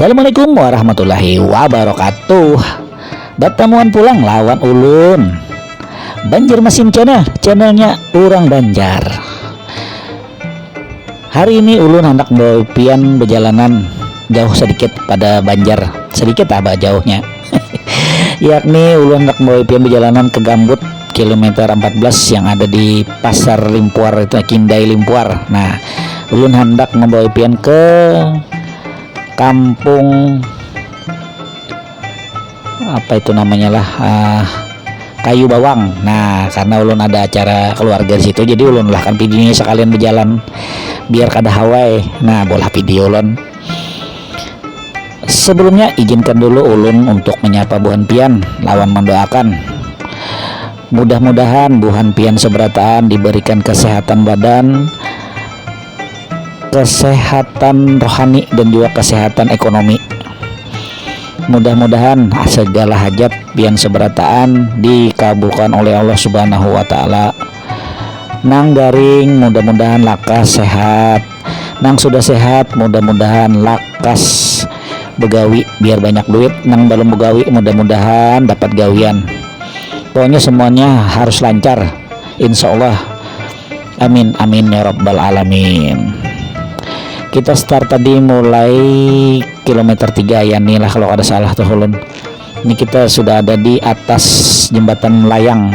Assalamualaikum warahmatullahi wabarakatuh. Bertemuan pulang lawan ulun Banjarmasin channelnya Urang Banjar. Hari ini ulun hendak bawa pian perjalanan jauh sedikit pada Banjar, sedikit apa jauhnya yakni ulun hendak bawa pian perjalanan ke Gambut kilometer 14 yang ada di Pasar Limpuar, itu Kindai Limpuar. Nah, ulun hendak membawa pian ke kampung apa itu namanya lah, Kayu Bawang. Nah, karena ulun ada acara keluarga di situ, jadi ulun lah kan videonya sekalian berjalan biar kada Hawaii. Nah, bola video ulun. Sebelumnya izinkan dulu ulun untuk menyapa Buhan Pian lawan mendoakan mudah-mudahan Buhan Pian seberataan diberikan kesehatan badan, kesehatan rohani, dan juga kesehatan ekonomi. Mudah-mudahan segala hajat pian seberataan dikabulkan oleh Allah Subhanahu wa taala. Nang garing mudah-mudahan lakas sehat, nang sudah sehat mudah-mudahan lakas begawi biar banyak duit, nang belum begawi mudah-mudahan dapat gawian. Pokoknya semuanya harus lancar insyaallah. Amin amin ya rabbal alamin. Kita start tadi mulai kilometer 3 ya nih lah kalau ada salah tuh ulun. Ini kita sudah ada di atas jembatan layang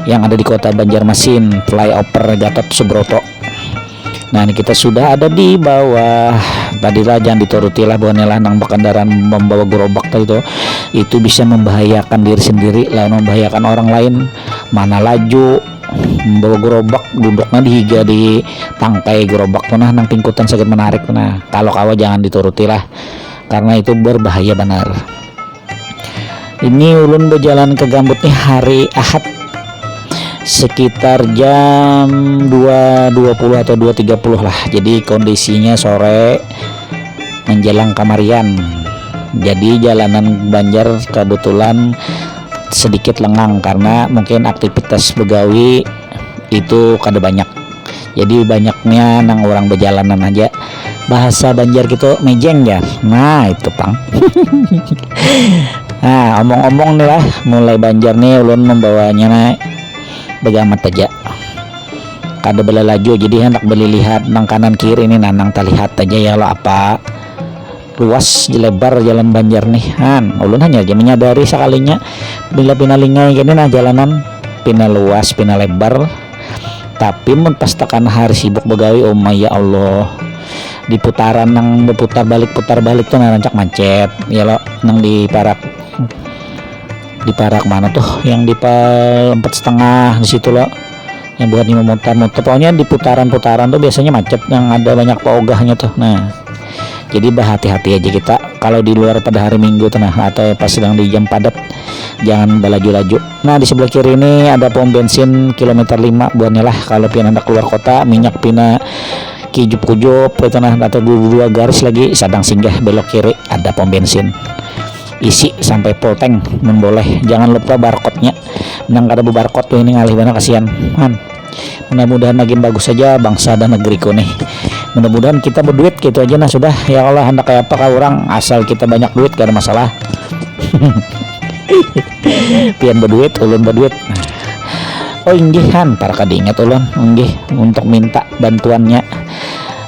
yang ada di kota Banjarmasin, flyover Gatot Subroto. Nah, ini kita sudah ada di bawah. Tadilah jangan dituruti lah bahwa nang kendaraan membawa gerobak tadi itu bisa membahayakan diri sendiri lalu membahayakan orang lain. Mana laju membawa gerobak duduknya dihiga di tangkai gerobak tuh nah nang pingkutan sakit menarik tuh. Nah, kalau kawa jangan dituruti lah karena itu berbahaya benar. Ini ulun berjalan ke Gambut nih hari Ahad sekitar jam 2.20 atau 2.30 lah. Jadi kondisinya sore menjelang kamarian. Jadi jalanan Banjar kebetulan sedikit lengang karena mungkin aktivitas begawi itu kada banyak, jadi banyaknya nang orang berjalanan aja. Bahasa Banjar gitu mejeng ya. Nah itu pang nah omong-omong nih lah mulai Banjar nih ulun membawanya naik begamat aja kada bela laju, jadi hendak beli lihat nang kanan kiri ini nang terlihat aja ya lo apa luas lebar jalan Banjar nih kan. Ulun hanya aja menyadari sekalinya bila pinalingai gini nah jalanan pina luas pina lebar, tapi mun pas tekan hari sibuk begawi oh my ya Allah di putaran nang berputar balik tuh nah rancak macet ya lo nang di parak mana tuh yang di 4,5 di situ lo yang buat muter-muter. Pokoknya di putaran-putaran tuh biasanya macet yang ada banyak paogahnya tuh. Nah, jadi berhati-hati aja kita kalau di luar pada hari Minggu tuh nah atau pas sedang di jam padat jangan balaju-laju. Nah, di sebelah kiri ini ada pom bensin kilometer 5 buatnya lah kalau pian hendak keluar kota minyak pina kijup-kujup itu nah atau dua garis lagi sadang singgah belok kiri ada pom bensin. Isi sampai full tank boleh. Jangan lupa barcode-nya. Nang kada barcode tuh ini ngalih banget kasihan. Mudah-mudahan makin bagus saja bangsa dan negeriku nih. Mudah-mudahan kita berduit gitu aja nah sudah. Ya Allah hendak kayak apa kah orang asal kita banyak duit gak ada masalah. Pian berduit, ulun berduit. Oh inggihan para kada ingat ulun inggih untuk minta bantuannya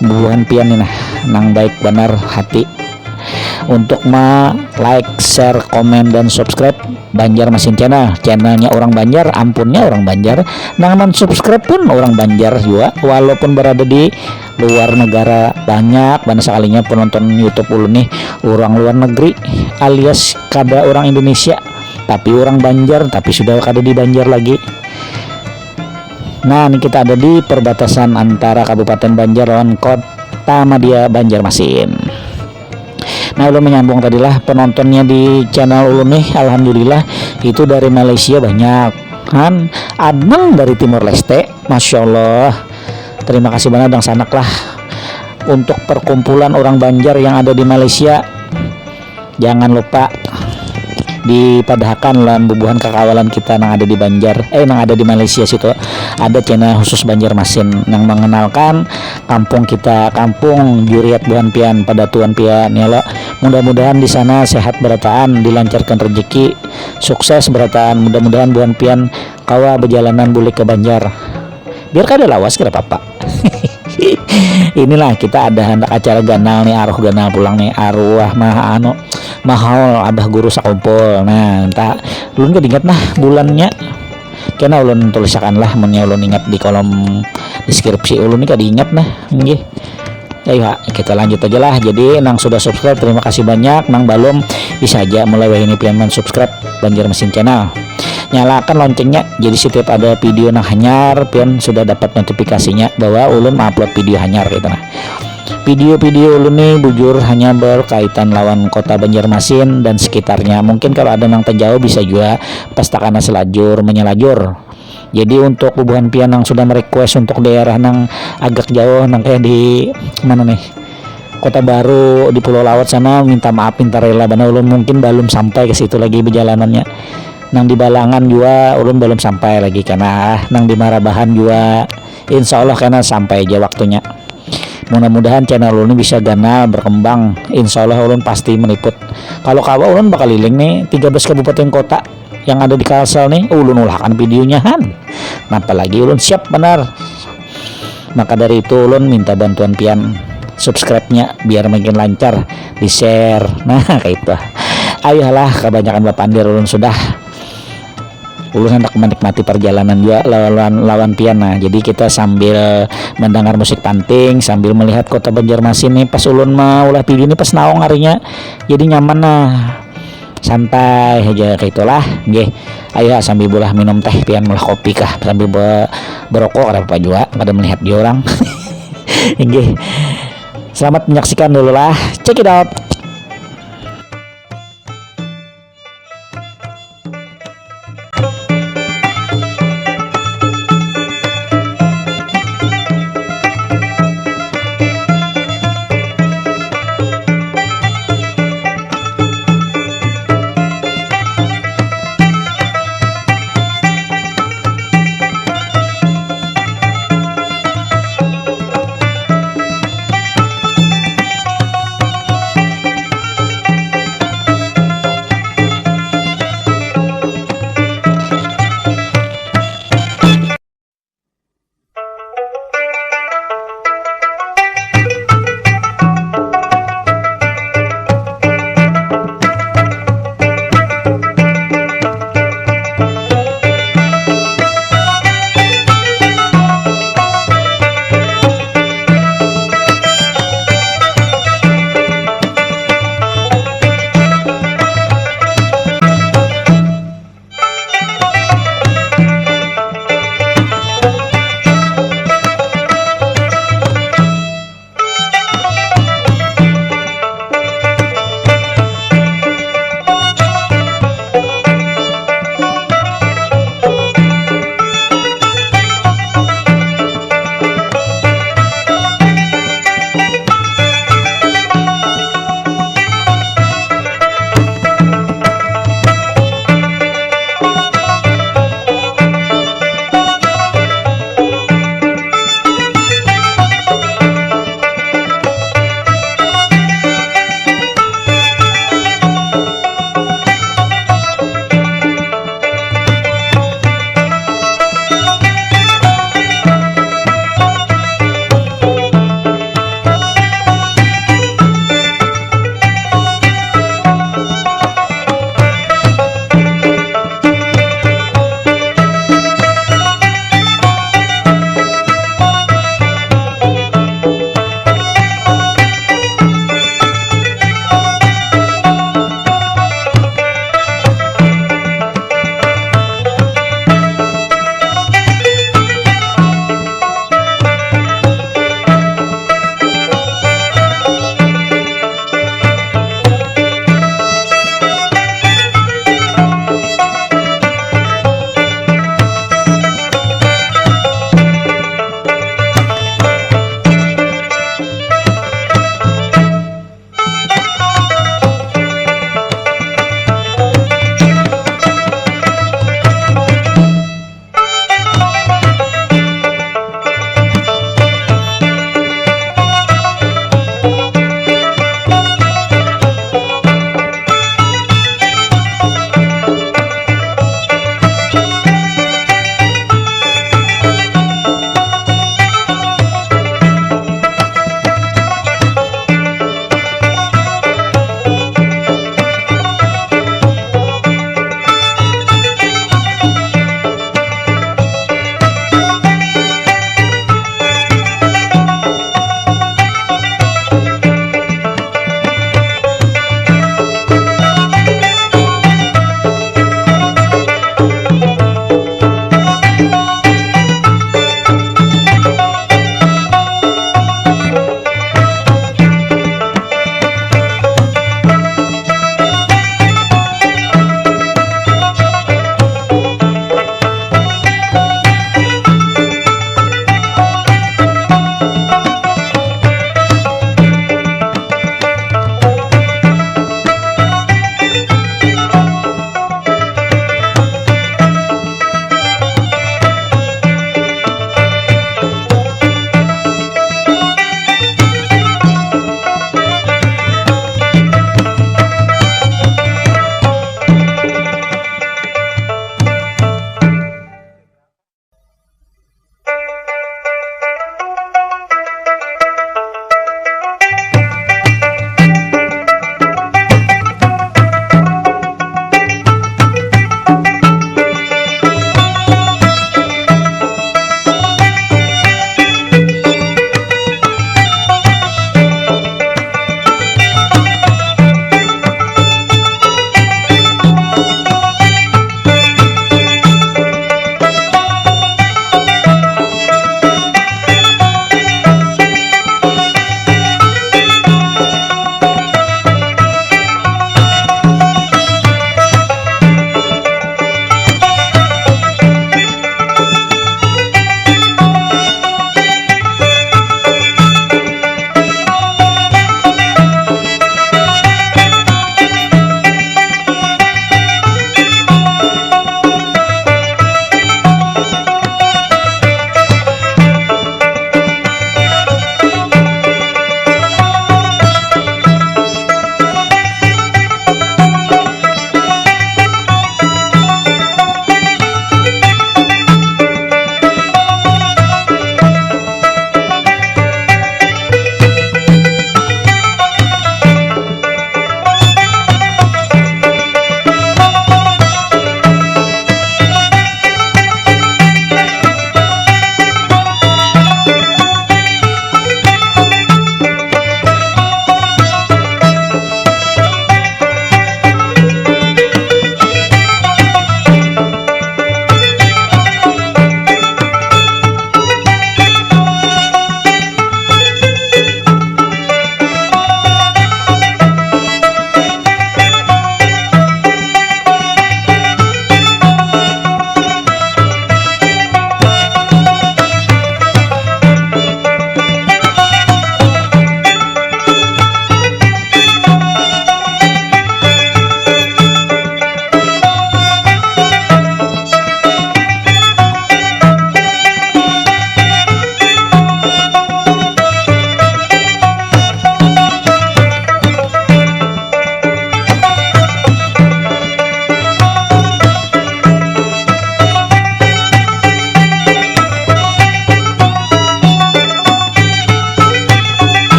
Buhan Pian nih nah nang baik benar hati untuk like, share, komen, dan subscribe Banjarmasin channelnya orang Banjar, ampunnya orang Banjar. Nang subscribe pun orang Banjar juga, walaupun berada di luar negara. Banyak sekalinya penonton YouTube ulun nih orang luar negeri alias kada orang Indonesia tapi orang Banjar tapi sudah kada di Banjar lagi. Nah, ini kita ada di perbatasan antara Kabupaten Banjar lawan Kota Madia Banjarmasin. Nah, ulun menyambung tadilah penontonnya di channel ulun nih alhamdulillah itu dari Malaysia banyak kan, adang dari Timor Leste, Masya Allah. Terima kasih banget dang sanak lah untuk perkumpulan orang Banjar yang ada di Malaysia. Jangan lupa dipadahkan lan bubuhan kekawalan kita yang ada di Banjar yang ada di Malaysia situ. Ada channel khusus Banjarmasin yang mengenalkan kampung kita, kampung Juriat Buhan Pian pada Tuan Pian ya lo. Mudah-mudahan di sana sehat berataan, dilancarkan rezeki, sukses berataan. Mudah-mudahan buan pian kawa berjalanan boleh ke Banjar. Biar kada lawas kada apa-apa. Inilah kita ada hendak acara ganal nih, aruh ganal pulang nih, arwah mahal abah guru sakumpul. Nah entah ulun gak ingat nah bulannya, karena ulun tulisakan lah mennya ulun ingat di kolom deskripsi ulun ini gak diingat nah nggih. Ayo kita lanjut aja lah. Jadi nang sudah subscribe terima kasih banyak, nang belum bisa aja mulai ini pian subscribe Banjarmasin channel, nyalakan loncengnya jadi setiap ada video nang hanyar pian sudah dapat notifikasinya bahwa ulun upload video hanyar gitu nah. Video-video ulun nih bujur hanya berkaitan lawan kota Banjarmasin dan sekitarnya. Mungkin kalau ada nang terjauh bisa juga pastakana selajur menyelajur. Jadi untuk hubungan pian yang sudah merequest untuk daerah nang agak jauh nang kayak di mana nih Kota Baru di Pulau Lawat sana, minta maaf minta rela bana ulun mungkin belum sampai ke situ lagi perjalanannya. Nang di Balangan juga ulun belum sampai lagi, karena nang di Marabahan juga insya Allah karena sampai aja waktunya. Mudah-mudahan channel ulun bisa ganal berkembang, insya Allah ulun pasti meliput. Kalau kawa ulun bakal liling nih 13 kabupaten kota yang ada di Kalsel nih, ulun ulahkan videonya han. Nah, apalagi ulun siap benar. Maka dari itu ulun minta bantuan pian subscribe-nya biar makin lancar, di share. Nah kayak itu. Ayolah kebanyakan bapandir ulun sudah. Ulun hendak menikmati perjalanan juga lawan pian. Nah jadi kita sambil mendengar musik panting sambil melihat kota Banjarmasin nih, pas ulun mau ulah video ini pas naong harinya, jadi nyaman nah, santai aja kayak itulah nggih. Ayo sambil bolah minum teh pian mulah kopi kah sambil berokok ada apa juga pada melihat dia orang. Nggih. Selamat menyaksikan dulu lah, check it out.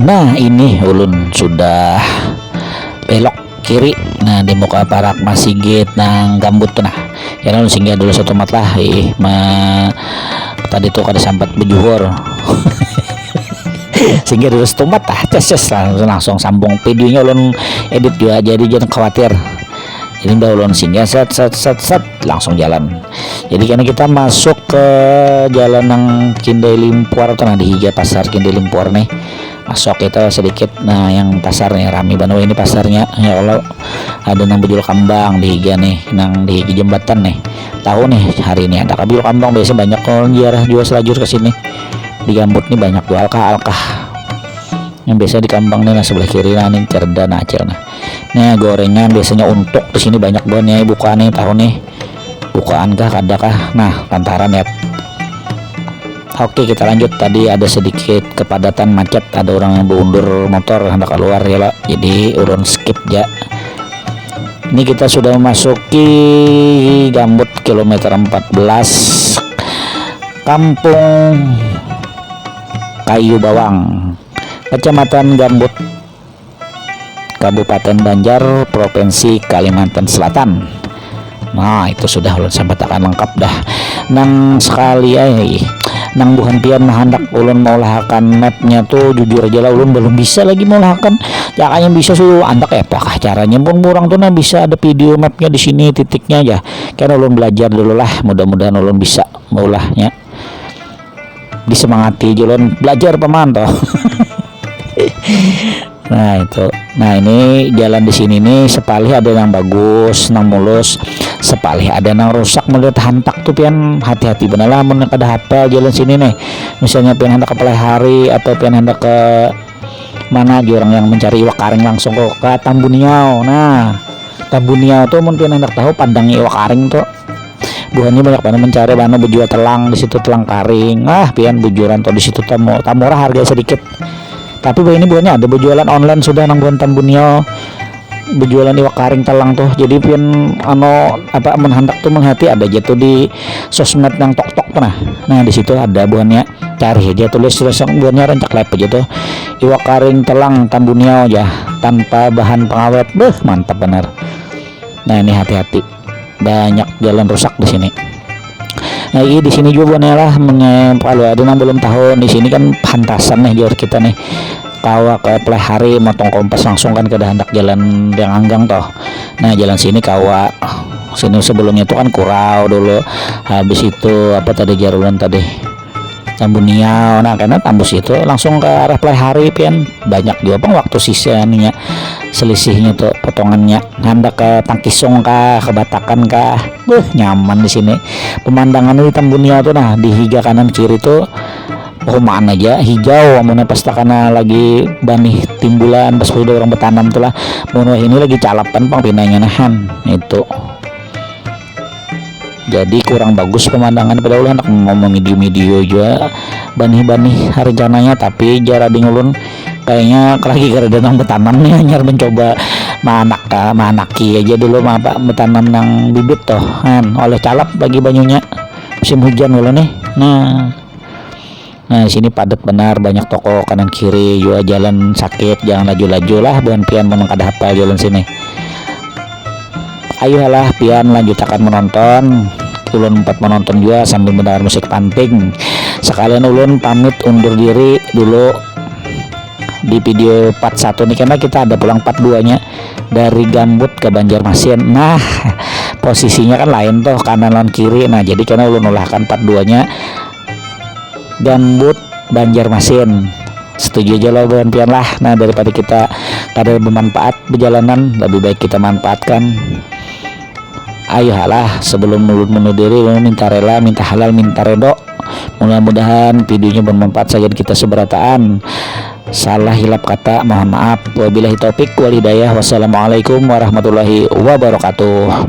Nah ini ulun sudah belok kiri. Nah di muka parak masih gate nang gambut tuh. Nah ya ulun singgah dulu satu mat lah. Tadi tuh kada sampat bejuhur. Singgah dulu satu mat langsung sambung videonya ulun edit juga, jadi jangan khawatir. Ini udah ulun singgah set langsung jalan. Jadi karena kita masuk ke jalan nang Kindai Limpuar tuh, nah di higa pasar Kindai Limpuar nih masuk kita sedikit. Nah yang pasarnya rame banget ini pasarnya, ya Allah. Ada nang bejul kambang di higa nih, nang di higa jembatan nih. Tahu nih hari ini ada bejul kambang, biasanya banyak kalau ziarah jual selajur ke sini. Di Gambut nih banyak jual alkah yang biasa di kambang nih. Nah sebelah kiri nah nih cerda acil nah gorengan biasanya untuk di sini banyak banget ya bukaan nih, tahu nih bukaan kah ada kah. Nah lantaran ya. Oke kita lanjut. Tadi ada sedikit kepadatan macet, ada orang yang berundur motor hendak keluar ya lah, jadi urun skip ya. Ini kita sudah memasuki Gambut kilometer 14, Kampung Kayu Bawang, Kecamatan Gambut, Kabupaten Banjar, Provinsi Kalimantan Selatan. Nah itu sudah ulun sampai akan lengkap dah. Nang sekali nang buhan pian hendak ulun mau lahakan mapnya tuh, jujur aja lah ulun belum bisa lagi mau lahakan. Caranya bisa suruh andak apakah caranya pun kurang tuh, nah bisa ada video mapnya di sini titiknya aja. Karena ulun belajar dulu lah, mudah-mudahan ulun bisa maulahnya. Disemangati ulun belajar pemantau. Nah itu, nah ini jalan di sini nih sepalih ada yang bagus, nang mulus, sepalih ada yang rusak. Melihat hantak tuh pian hati-hati bener lah mun kada hafal jalan sini nih. Misalnya pian hendak ke Palehari atau pian hendak ke mana aja orang yang mencari iwak karing langsung ke Tambuniau. Nah Tambuniau tuh mun pian hendak tahu padang iwak karing tuh buahnya banyak banget mencari mana bejual telang di situ, telang karing. Pian bujuran tuh di situ murah harga sedikit. Tapi ini buahnya ada berjualan online sudah nang buan Tambuniau, berjualan iwak karing telang tuh. Jadi pian apa menghendak tuh menghati ada aja tuh di sosmed yang tok tuh. Nah di situ ada buahnya, cari aja tulis buahnya rancak lep aja tuh iwak karing telang Tambuniau aja tanpa bahan pengawet. Mantap bener. Nah ini hati-hati, banyak jalan rusak di sini. Nah di sini juga buahnya lah, kalau ada yang belum tahu di sini kan pantasan nih jalur kita nih kawa ke Palehari motong kompas langsung kan ke hendak jalan yang anggang toh. Nah jalan sini kawa sini sebelumnya tuh kan Kurau dulu, habis itu apa tadi jarulan tadi Tambuniau. Nah karena tambus itu langsung ke arah Palehari pian banyak juga bang waktu sisanya selisihnya tuh potongannya hendak ke Tangkisong kah, ke Batakan kah. Nyaman di sini pemandangan di Tambuniau tuh. Nah di higa kanan kiri tuh perumahan aja hijau, amunnya pasta karena lagi banih timbulan pas udah orang bertanam tuh lah. Munah ini lagi calapan pang pinanya nahan itu, jadi kurang bagus pemandangan. Padahal anak ngomong video juga banih-banih rencananya, tapi jarang ulun kayaknya lagi kada datang bertanam nih, hanya mencoba manaki aja dulu apa bertanam nang bibit toh kan oleh calap bagi banyunya musim hujan dulu nih. Nah sini padat benar, banyak toko kanan kiri juga, jalan sakit, jangan laju-laju lah bukan pian memang kada hafal jalan sini. Ayolah pian lanjut akan menonton. Ulun 4 menonton juga sambil mendengar musik panting. Sekalian ulun pamit undur diri dulu di video part 1 nih, karena kita ada pulang part 2 nya dari Gambut ke Banjarmasin. Nah posisinya kan lain tuh kanan lawan kiri. Nah jadi karena ulun ulahkan part 2 nya Gambut Banjarmasin, setuju aja lo pian lah. Nah daripada kita kada bermanfaat perjalanan, lebih baik kita manfaatkan. Ayolah sebelum mulut diri minta rela, minta halal, minta redo. Mudah-mudahan videonya bermanfaat saja kita seberataan. Salah hilap kata mohon maaf. Wabillahi taufik wal hidayah. Wassalamualaikum warahmatullahi wabarakatuh.